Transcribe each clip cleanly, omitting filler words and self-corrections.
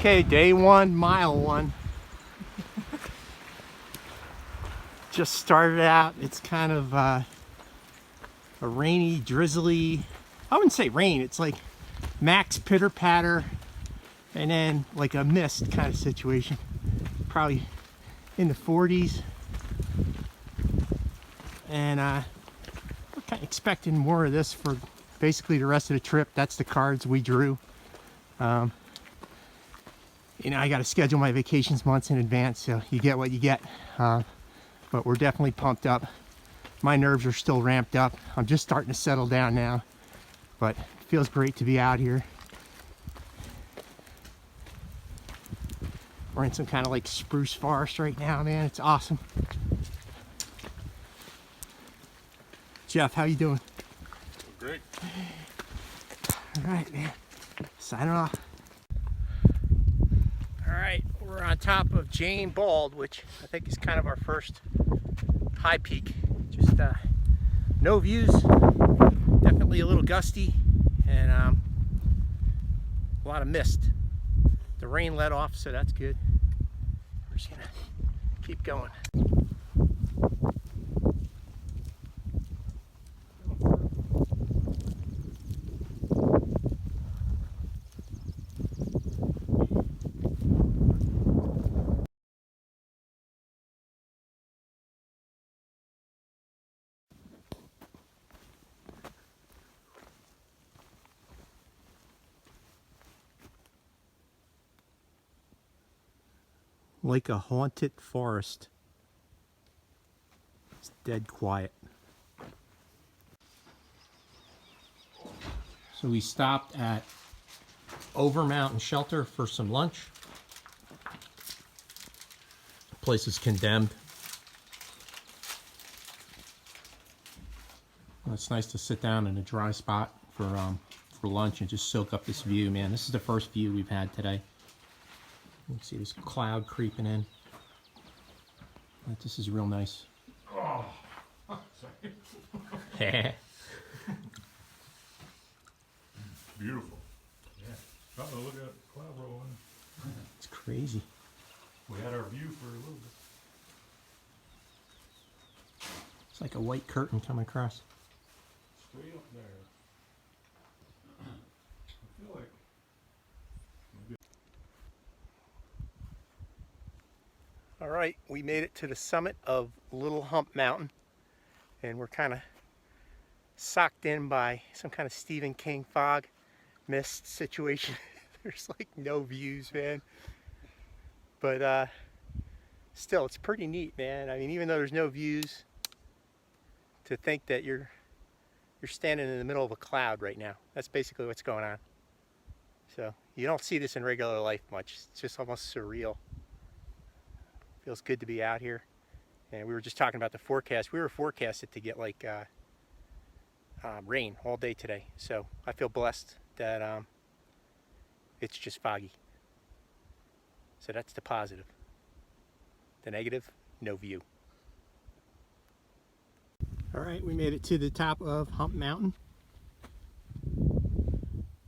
Okay, day one, mile one. Just started out. It's kind of a rainy, drizzly, I wouldn't say rain, it's like max pitter patter and then like a mist kind of situation. Probably in the 40s. And we're kind of expecting more of this for basically the rest of the trip. That's the cards we drew. You know, I got to schedule my vacations months in advance, so you get what you get. But we're definitely pumped up. My nerves are still ramped up. I'm just starting to settle down now, but it feels great to be out here. We're in some kind of like spruce forest right now, man. It's awesome. Jeff, how you doing? Great. All right, man. Signing off. All right, we're on top of Jane Bald, which I think is kind of our first high peak. Just no views, definitely a little gusty, and a lot of mist. The rain let off, so that's good. We're just gonna keep going. Like a haunted forest. It's dead quiet. So we stopped at Over Mountain Shelter for some lunch. The place is condemned. Well, it's nice to sit down in a dry spot for lunch and just soak up this view, man. This is the first view we've had today. You can see this cloud creeping in. But this is real nice. Oh, sorry. Beautiful. Yeah. Oh, look at that cloud rolling. It's crazy. We had our view for a little bit. It's like a white curtain coming across. Straight up there. I feel like All right, we made it to the summit of Little Hump Mountain, and we're kind of socked in by some kind of Stephen King fog mist situation. There's like no views, man. But still, it's pretty neat, man. I mean, even though there's no views, to think that you're standing in the middle of a cloud right now. That's basically what's going on. So you don't see this in regular life much. It's just almost surreal. Feels good to be out here. And we were just talking about the forecast. We were forecasted to get like rain all day today. So I feel blessed that it's just foggy. So that's the positive. The negative, no view. All right, we made it to the top of Hump Mountain.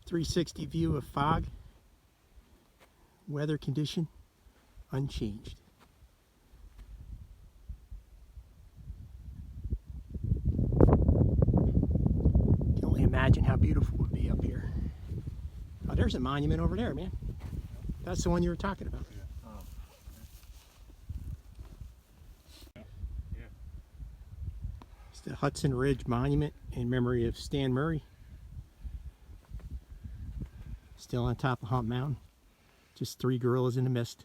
360 view of fog. Weather condition unchanged. Can only imagine how beautiful it would be up here. Oh, there's a monument over there, man. That's the one you were talking about. It's the Hudson Ridge Monument in memory of Stan Murray. Still on top of Hump Mountain. Just 3 gorillas in the mist.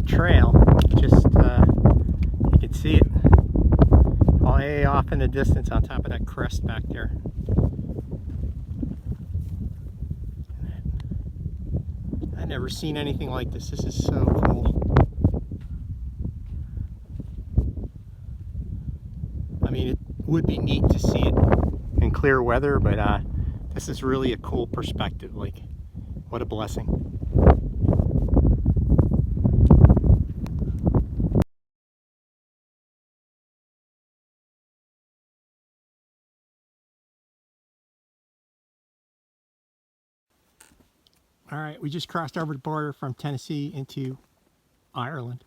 Trail, just you can see it all way off in the distance on top of that crest back there. I've never seen anything like this. This is so cool. I mean, it would be neat to see it in clear weather, but this is really a cool perspective. Like, what a blessing. All right, we just crossed over the border from Tennessee into Ireland.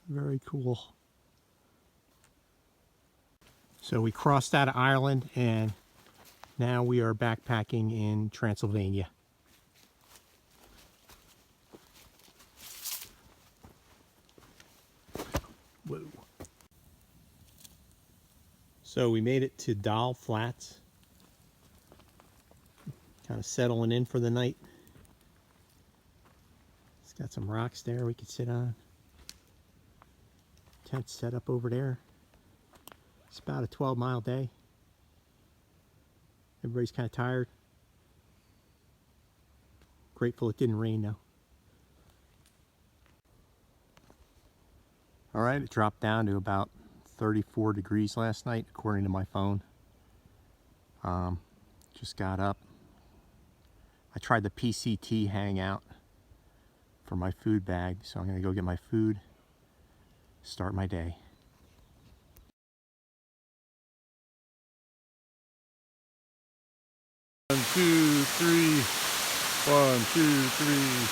Very cool. So we crossed out of Ireland and now we are backpacking in Transylvania. Whoa. So we made it to Doll Flats. Kind of settling in for the night. It's got some rocks there we could sit on. Tent set up over there. It's about a 12-mile day. Everybody's kind of tired. Grateful it didn't rain though. All right, it dropped down to about 34 degrees last night, according to my phone. Just got up. I tried the PCT hangout for my food bag, so I'm gonna go get my food, start my day. 1, 2, 3. 1, 2, 3.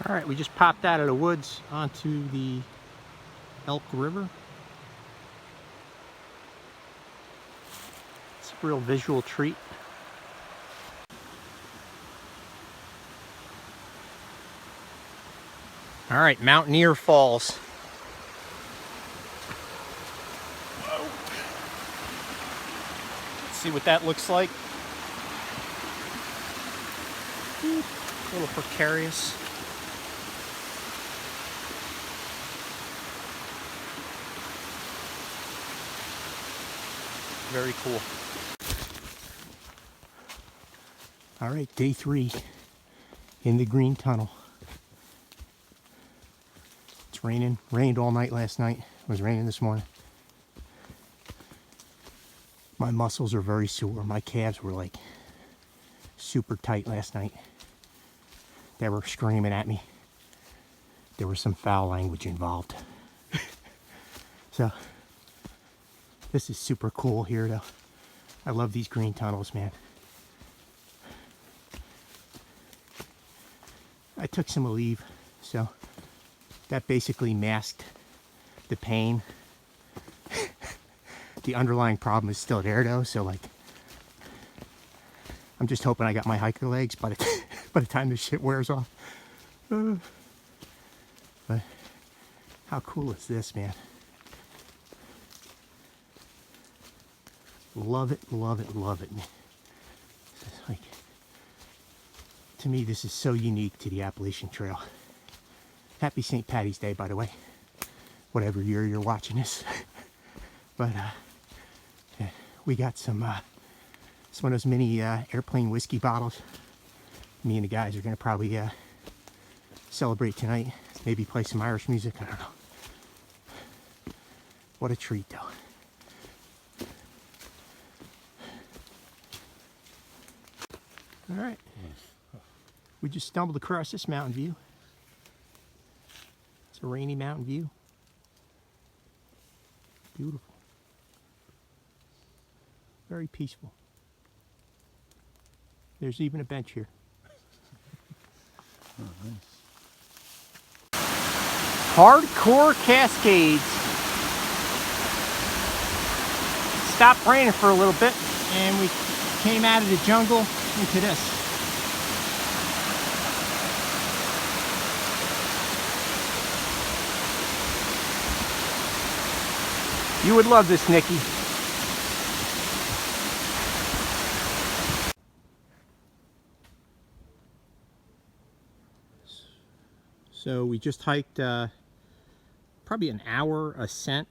All right, we just popped out of the woods onto the Elk River. It's a real visual treat. All right, Mountaineer Falls. Whoa. Let's see what that looks like. A little precarious. Very cool. All right, day 3 in the green tunnel. It's raining. Rained all night last night. It was raining this morning. My muscles are very sore. My calves were like super tight last night. They were screaming at me. There was some foul language involved. So this is super cool here though. I love these green tunnels, man. I took some Aleve, so that basically masked the pain. The underlying problem is still there though, so like I'm just hoping I got my hiker legs by the time this shit wears off. But how cool is this, man? Love it, love it, love it. It's like, to me, this is so unique to the Appalachian Trail. Happy St. Patty's Day, by the way. Whatever year you're watching this. But yeah, we got some one of those mini airplane whiskey bottles. Me and the guys are gonna probably celebrate tonight. Maybe play some Irish music. I don't know. What a treat, though. All right, we just stumbled across this mountain view. It's a rainy mountain view. Beautiful. Very peaceful. There's even a bench here. Oh, nice. Hardcore Cascades. Stopped raining for a little bit and we came out of the jungle into this. You would love this, Nikki. So we just hiked probably an hour ascent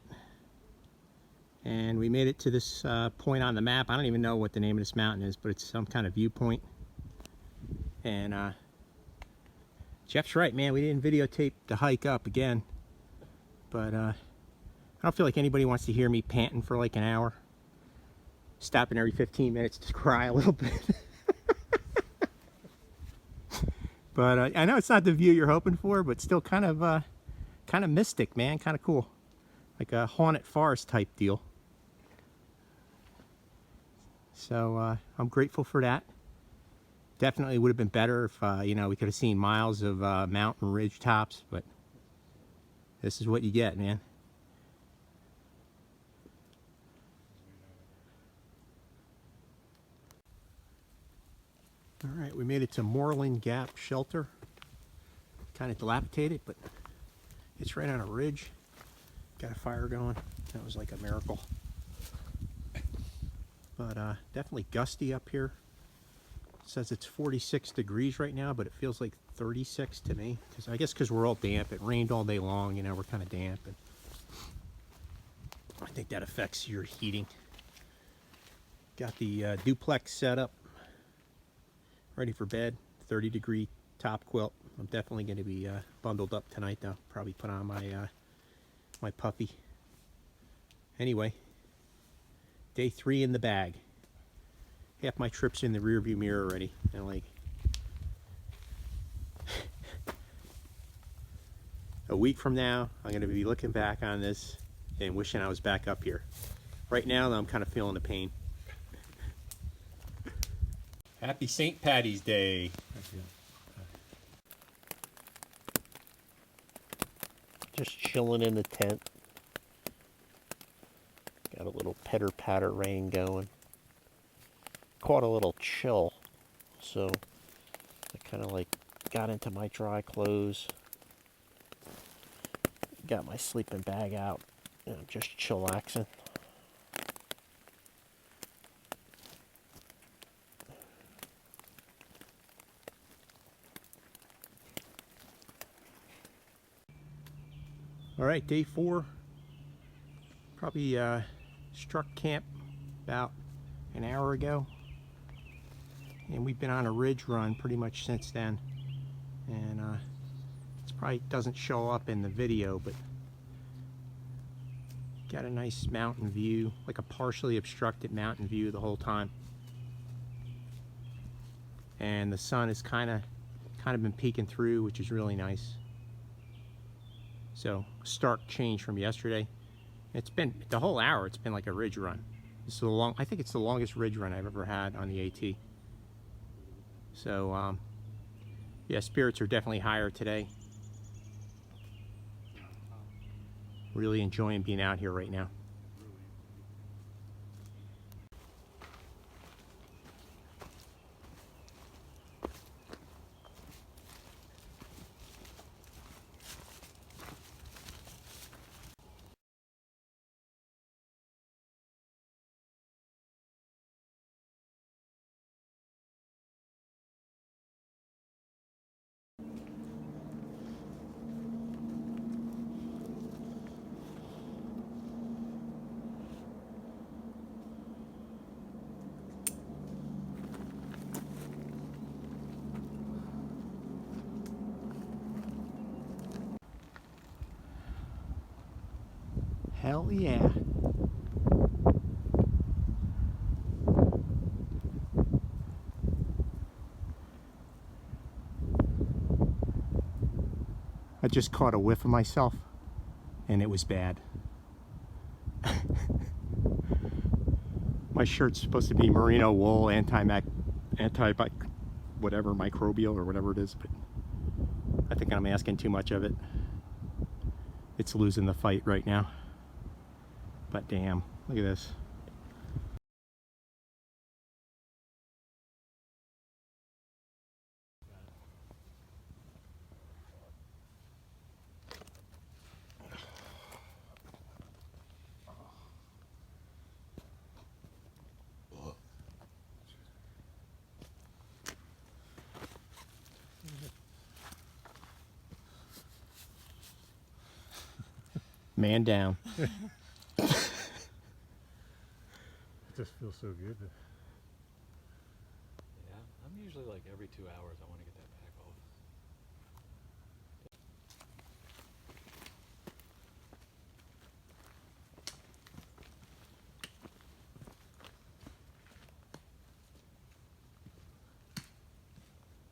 And we made it to this point on the map. I don't even know what the name of this mountain is, but it's some kind of viewpoint. And Jeff's right, man. We didn't videotape the hike up again. But I don't feel like anybody wants to hear me panting for like an hour. Stopping every 15 minutes to cry a little bit. But I know it's not the view you're hoping for, but still kind of mystic, man. Kind of cool. Like a haunted forest type deal. So I'm grateful for that. Definitely would have been better if you know, we could have seen miles of mountain ridge tops, but this is what you get, man. All right, we made it to Moreland Gap Shelter. Kind of dilapidated, but it's right on a ridge. Got a fire going. That was like a miracle. But definitely gusty up here. It says it's 46 degrees right now, but it feels like 36 to me. I guess because we're all damp. It rained all day long, you know, we're kind of damp. And I think that affects your heating. Got the duplex set up. Ready for bed. 30-degree top quilt. I'm definitely going to be bundled up tonight though. Probably put on my my puffy. Anyway, day 3 in the bag. Half my trip's in the rearview mirror already. And like a week from now, I'm going to be looking back on this and wishing I was back up here. Right now, though, I'm kind of feeling the pain. Happy St. Patty's Day. Just chilling in the tent. Got a little pitter patter rain going. Caught a little chill, so I kind of like got into my dry clothes. Got my sleeping bag out, and I'm just chillaxing. All right, day 4. Probably struck camp about an hour ago. And we've been on a ridge run pretty much since then. And it probably doesn't show up in the video, but got a nice mountain view, like a partially obstructed mountain view the whole time. And the sun has kind of been peeking through, which is really nice. So, stark change from yesterday. It's been the whole hour. It's been like a ridge run. This is I think it's the longest ridge run I've ever had on the AT. So, yeah, spirits are definitely higher today. Really enjoying being out here right now. Hell yeah. I just caught a whiff of myself, and it was bad. My shirt's supposed to be merino wool, whatever, microbial or whatever it is, but I think I'm asking too much of it. It's losing the fight right now. But damn, look at this. Man down. just feels so good. Yeah, I'm usually like every 2 hours I want to get that back off.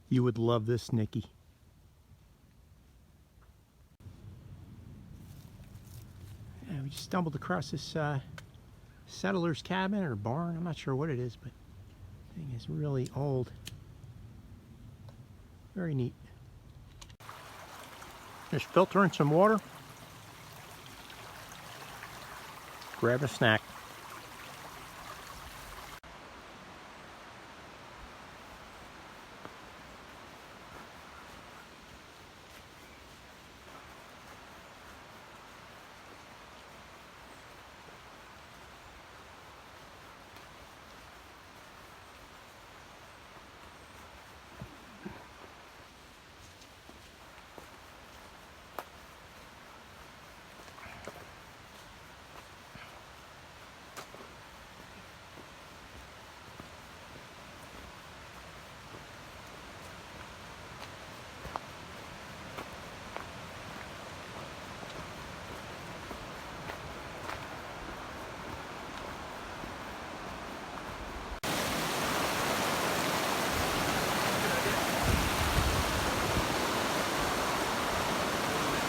You would love this, Nikki. Yeah, we just stumbled across this settler's cabin or barn. I'm not sure what it is, but the thing is really old. Very neat. Just filtering some water. Grab a snack.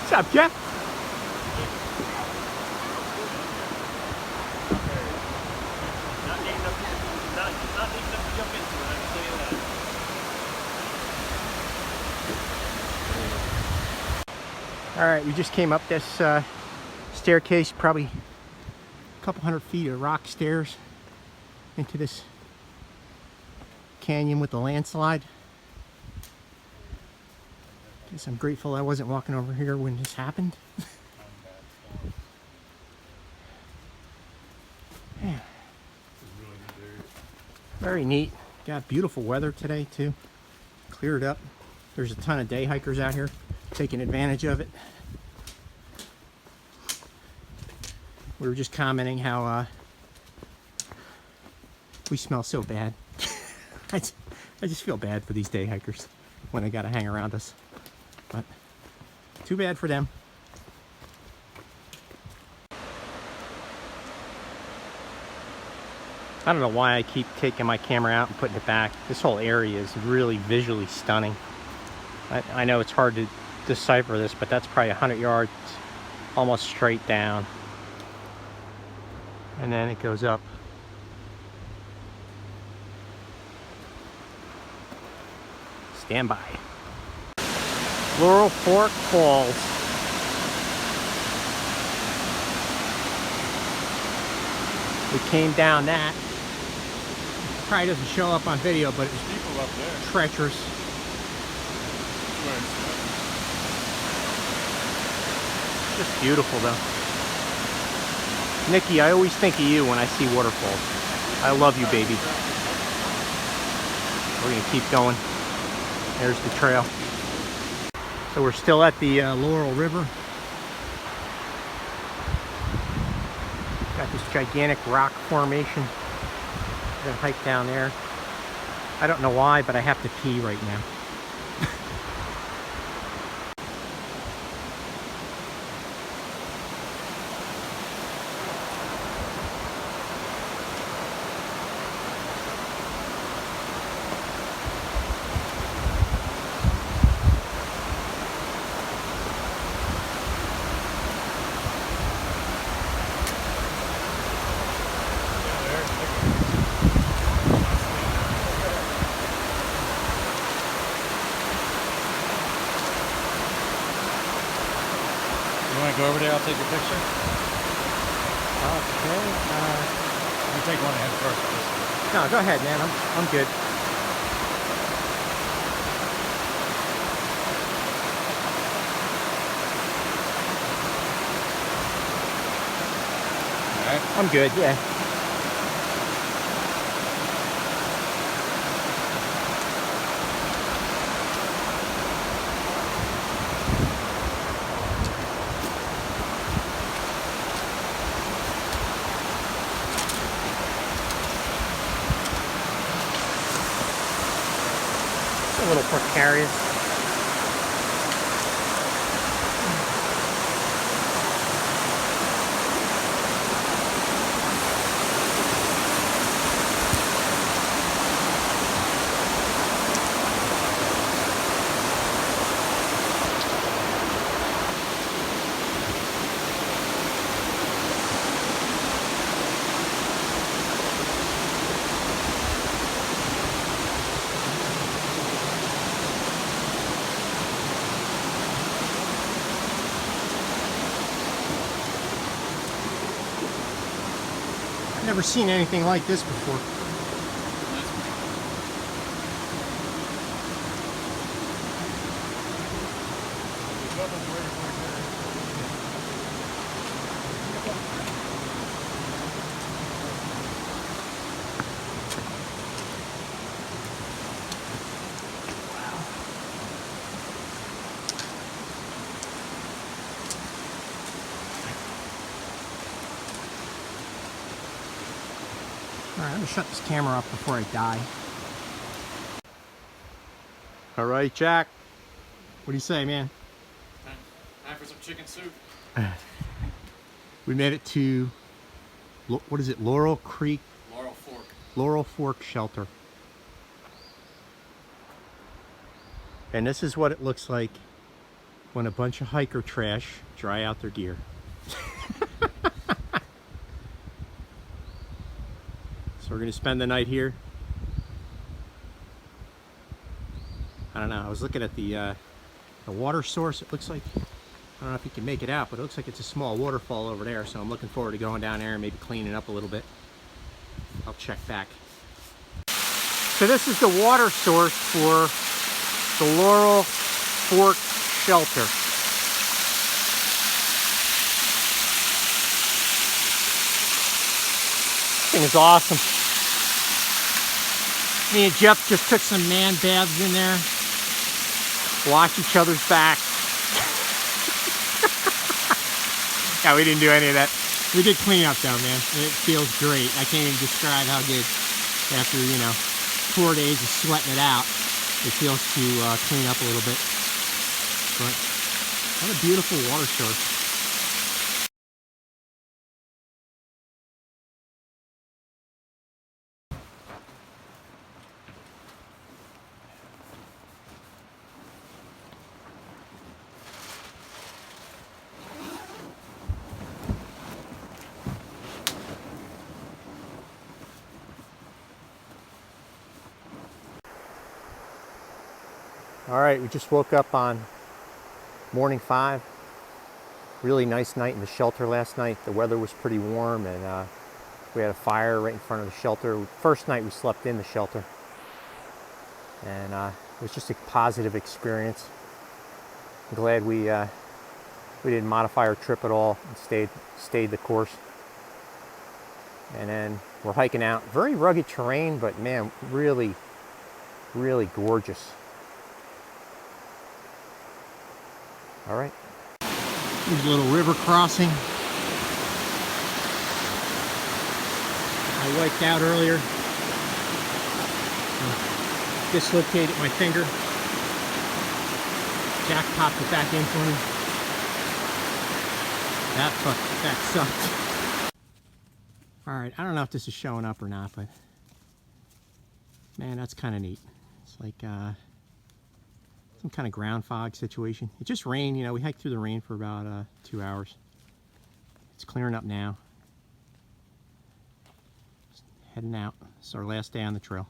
What's up, Jeff? Not deep enough to jump into it, I can tell you that. All right, we just came up this staircase, probably a couple hundred feet of rock stairs into this canyon with the landslide. Guess I'm grateful I wasn't walking over here when this happened. Yeah. Very neat. Got beautiful weather today too. Cleared up. There's a ton of day hikers out here taking advantage of it. We were just commenting how we smell so bad. I just feel bad for these day hikers when they gotta hang around us. But too bad for them. I don't know why I keep taking my camera out and putting it back. This whole area is really visually stunning. I know it's hard to decipher this, but that's probably 100 yards almost straight down. And then it goes up. Stand by. Laurel Fork Falls. We came down that. Probably doesn't show up on video, but it's People up there. treacherous. Just beautiful though. Nikki, I always think of you when I see waterfalls. I love you, baby. We're gonna keep going. There's the trail. So we're still at the Laurel River. Got this gigantic rock formation. We're gonna hike down there. I don't know why, but I have to pee right now. You want to go over there? I'll take your picture. Okay. You take one ahead first. No, go ahead, man. I'm good. All right. I'm good, yeah. A little precarious. I've never seen anything like this before. Alright, I'm gonna shut this camera off before I die. Alright, Jack. What do you say, man? Time for some chicken soup. We made it to, what is it, Laurel Creek? Laurel Fork. Laurel Fork Shelter. And this is what it looks like when a bunch of hiker trash dry out their gear. So we're gonna spend the night here. I don't know, I was looking at the water source. It looks like, I don't know if you can make it out, but it looks like it's a small waterfall over there. So I'm looking forward to going down there and maybe cleaning up a little bit. I'll check back. So this is the water source for the Laurel Fork Shelter. This thing is awesome. Me and Jeff just took some man baths in there. Wash each other's backs. Yeah, we didn't do any of that. We did clean up though, man. It feels great. I can't even describe how good, after, 4 days of sweating it out, it feels to clean up a little bit. But what a beautiful water source. All right, we just woke up on morning 5. Really nice night in the shelter last night. The weather was pretty warm, and we had a fire right in front of the shelter. First night we slept in the shelter, and it was just a positive experience. I'm glad we didn't modify our trip at all and stayed the course. And then we're hiking out. Very rugged terrain, but man, really, really gorgeous. All right. Here's a little river crossing. I wiped out earlier. Dislocated my finger. Jack popped it back in for me. That sucked. All right, I don't know if this is showing up or not, but man, that's kind of neat. It's like some kind of ground fog situation. It just rained, we hiked through the rain for about 2 hours. It's clearing up now. Just heading out. It's our last day on the trail.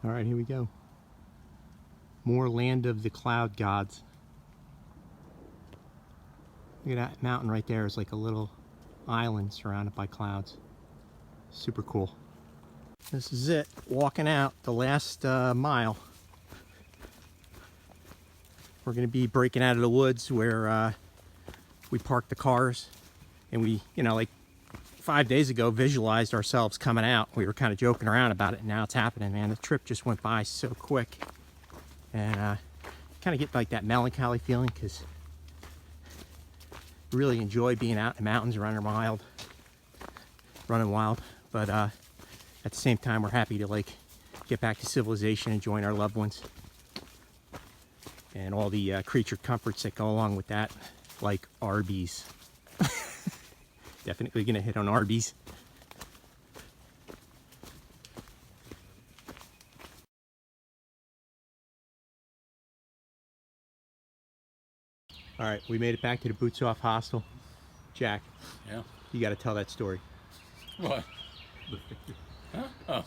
All right, here we go. More land of the cloud gods. Look at that mountain right there. It's like a little island surrounded by clouds. Super cool. This is it, walking out the last mile. We're going to be breaking out of the woods where we parked the cars, and we, like 5 days ago, visualized ourselves coming out. We were kind of joking around about it, and now it's happening, man. The trip just went by so quick, and kind of get like that melancholy feeling because I really enjoy being out in the mountains, running wild, but at at the same time, we're happy to like get back to civilization and join our loved ones. And all the creature comforts that go along with that, like Arby's. Definitely gonna hit on Arby's. All right, we made it back to the Boots Off Hostel. Jack, Yeah. you got to tell that story. What? Huh? Oh.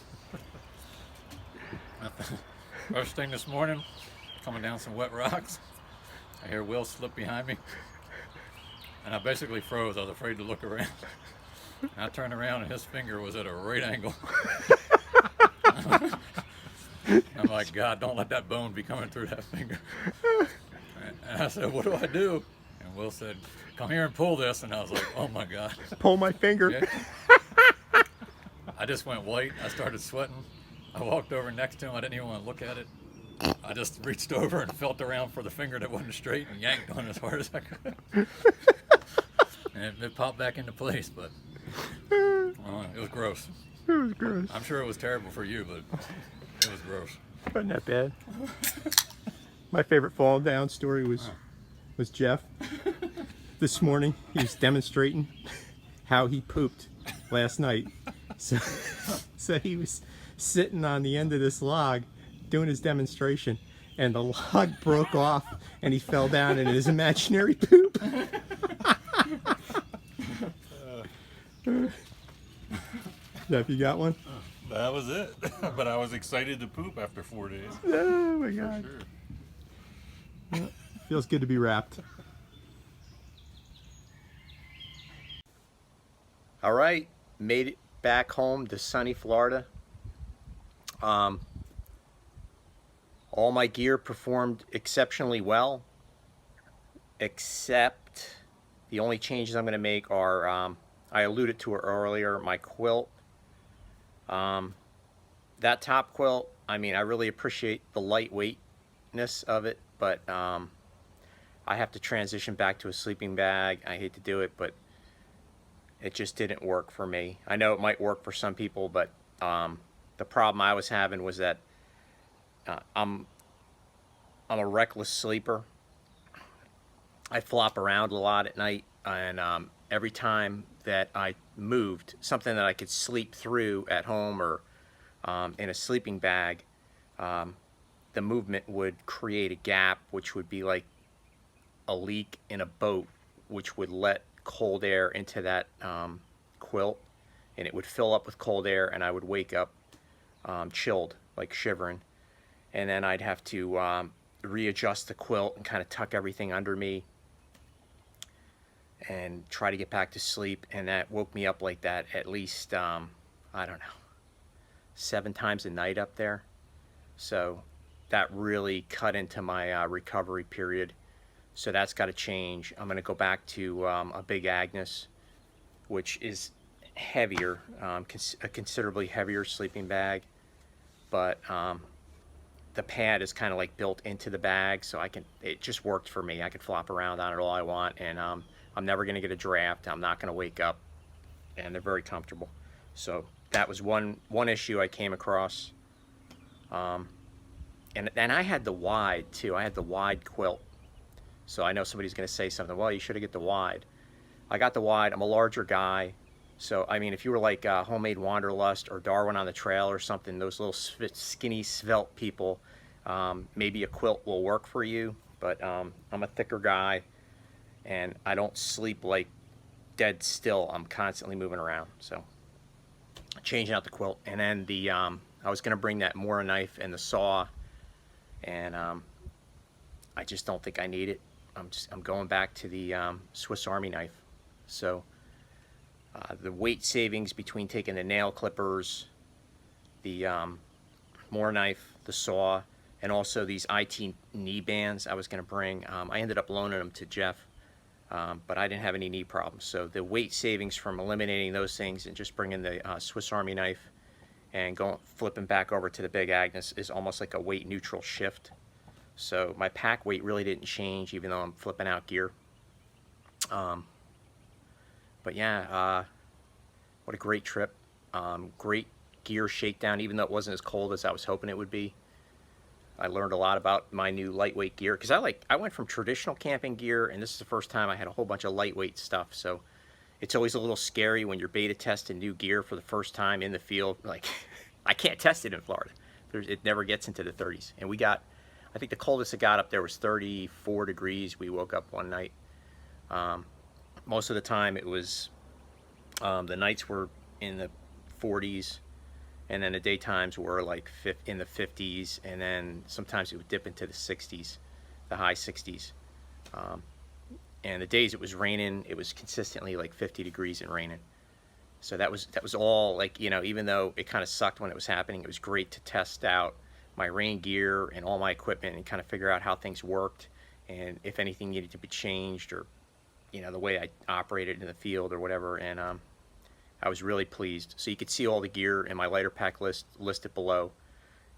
First thing this morning, coming down some wet rocks, I hear Will slip behind me, and I basically froze. I was afraid to look around. And I turned around, and his finger was at a right angle. I'm like, God, don't let that bone be coming through that finger. And I said, what do I do? And Will said, come here and pull this. And I was like, oh my God. Pull my finger. Yeah. I just went white. I started sweating. I walked over next to him. I didn't even want to look at it. I just reached over and felt around for the finger that wasn't straight and yanked on it as hard as I could. And it popped back into place, but it was gross. It was gross. I'm sure it was terrible for you, but it was gross. Wasn't that bad. My favorite Falldown Story was Jeff. This morning, he was demonstrating how he pooped last night. So he was sitting on the end of this log doing his demonstration, and the log broke off, and he fell down in his imaginary poop. Jeff, you got one? That was it. But I was excited to poop after 4 days. Oh my God. Sure. Feels good to be wrapped. All right, made it back home to sunny Florida. All my gear performed exceptionally well, except the only changes I'm going to make are, I alluded to it earlier, my quilt. That top quilt, I mean, I really appreciate the lightweightness of it, but I have to transition back to a sleeping bag. I hate to do it, but it just didn't work for me. I know it might work for some people, but the problem I was having was that I'm a reckless sleeper. I flop around a lot at night, and every time that I moved, something that I could sleep through at home or in a sleeping bag, the movement would create a gap, which would be like a leak in a boat, which would let cold air into that quilt, and it would fill up with cold air, and I would wake up chilled, like shivering, and then I'd have to readjust the quilt and kind of tuck everything under me and try to get back to sleep. And that woke me up like that at least I don't know, 7 times a night up there. So that really cut into my recovery period. So that's got to change. I'm going to go back to a Big Agnes, which is heavier, a considerably heavier sleeping bag, but the pad is kind of like built into the bag, so it just worked for me. I could flop around on it all I want, and I'm never going to get a draft. I'm not going to wake up, and they're very comfortable. So that was one issue I came across. And I had the wide too. I had the wide quilt. So I know somebody's going to say something, well, you should have get the wide. I got the wide. I'm a larger guy. So, I mean, if you were like Homemade Wanderlust or Darwin on the Trail or something, those little skinny, svelte people, maybe a quilt will work for you. But I'm a thicker guy, and I don't sleep like dead still. I'm constantly moving around. So, changing out the quilt. And then I was going to bring that Mora knife and the saw, and I just don't think I need it. I'm going back to the Swiss Army knife. So the weight savings between taking the nail clippers, the Mora knife, the saw, and also these IT knee bands I was going to bring. I ended up loaning them to Jeff, but I didn't have any knee problems. So the weight savings from eliminating those things and just bringing the Swiss Army knife and flipping back over to the Big Agnes is almost like a weight neutral shift. So my pack weight really didn't change, even though I'm flipping out gear. But yeah, what a great trip. Great gear shakedown, even though it wasn't as cold as I was hoping it would be. I learned a lot about my new lightweight gear, because I went from traditional camping gear, and this is the first time I had a whole bunch of lightweight stuff. So it's always a little scary when you're beta testing new gear for the first time in the field. Like, I can't test it in Florida. It never gets into the 30s. And we got, I think the coldest it got up there was 34 degrees. We woke up one night. Most of the time it was, the nights were in the 40s, and then the daytimes were like in the 50s, and then sometimes it would dip into the 60s, the high 60s. And the days it was raining, it was consistently like 50 degrees and raining. So that was all, like, you know, even though it kind of sucked when it was happening, it was great to test out my rain gear and all my equipment and kind of figure out how things worked and if anything needed to be changed, or, you know, the way I operated in the field or whatever. And I was really pleased. So you could see all the gear in my lighter pack list listed below.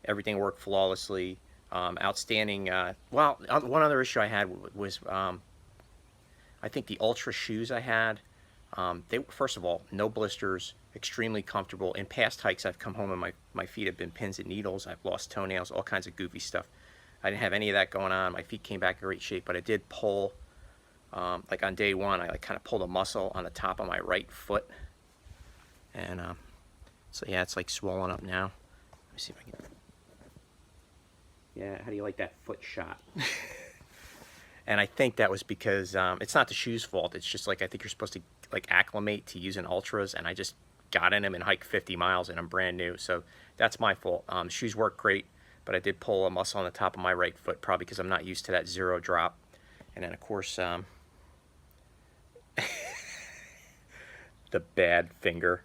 Everything worked flawlessly. Outstanding. Well, one other issue I had was I think the Ultra shoes I had, they, first of all, no blisters, extremely comfortable. In past hikes, I've come home and my feet have been pins and needles. I've lost toenails, all kinds of goofy stuff. I didn't have any of that going on. My feet came back in great shape, but I did pull, like on day one, I like kind of pulled a muscle on the top of my right foot. And so yeah, it's like swollen up now. Let me see if I can. Yeah, how do you like that foot shot? And I think that was because it's not the shoe's fault. It's just like, I think you're supposed to like acclimate to using Ultras, and I just got in them and hiked 50 miles and I'm brand new. So that's my fault. Shoes work great, but I did pull a muscle on the top of my right foot, probably because I'm not used to that zero drop. And then of course, the bad finger.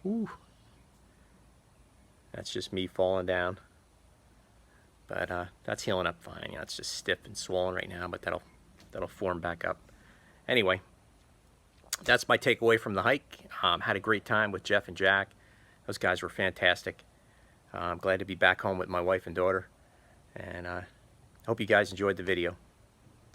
Ooh. That's just me falling down. But that's healing up fine. You know, it's just stiff and swollen right now, but that'll form back up. Anyway, that's my takeaway from the hike. Had a great time with Jeff and Jack. Those guys were fantastic. I'm glad to be back home with my wife and daughter. And hope you guys enjoyed the video.